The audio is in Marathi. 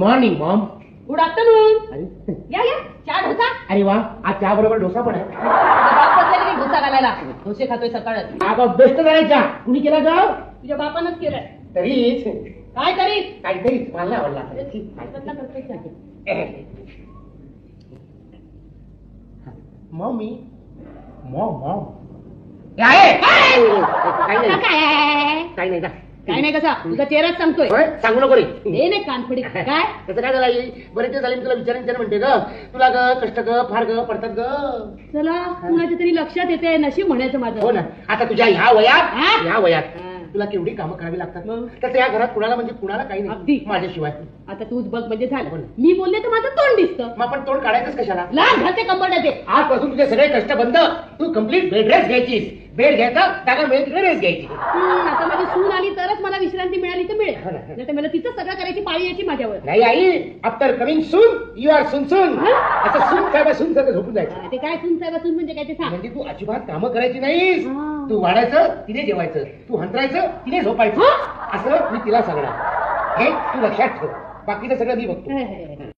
Morning Maugham. Good afternoon. अरे या या चहा डोसा. अरे वा, आज चहा बरोबर डोसा पण आहे. डोसा घालायला डोसे खातोय सकाळ. अगं बेस्ट करायचा. कुणी केला ग? तुझ्या बापानच केलंय. तरीच काय करीत? काहीतरीच मला नाही आवडला. करतोय चहा. मॉमी मॉम मॉम आहे काही नाही काही नाही. काय नाही कसा तुझा चेहराच सांगतोय. सांगू नको रे. हे नाही कानफडी. काय तसं काय झालं आई? बरेच दिवस झाले मी तुला विचारायचं म्हणते ग. तुला ग कष्ट ग फार ग पडतात ग. चला कुणाच्या तरी लक्षात येते नशीब म्हणायचं माझं. हो ना. आता तुझ्या ह्या वयात हा. तुला केवढी कामं करावी लागतात. मग? तसं या घरात कुणाला म्हणजे कुणाला काही अगदी. नाही माझ्याशिवाय. आता तूच बघ म्हणजे हो झालं. ना. मी बोलले तर माझं तोंड दिसतं. मग आपण तोंड काढायचंच कशाला? लाल घालते कंबरड्याचे. आजपासून तुझे सगळे कष्ट बंद. तू कम्प्लीट बेड रेस्ट घ्यायचीस. बेड घ्यायचा जागा मिळेल तिकडे रेस्ट घ्यायची. आता माझी सून आली तरच मला विश्रांती मिळाली तर मिळेल. हो ना. नाही तर मला तिथं सगळं करायची पाळी यायची माझ्यावर. नाही आई, after coming soon you are soon soon. असं सून काय सून सगळं झोपून जायचं. ते काय सून साहेब सून म्हणजे काय ते सांग. म्हणजे तू अजिबात कामं करायची नाहीस. हा. तू वाढायचं तिने जेवायचं, तू हंतरायचं तिने झोपायचं. असं मी तिला सांगणार. हे तू लक्षात ठेव. बाकीचं सगळं मी बघतो.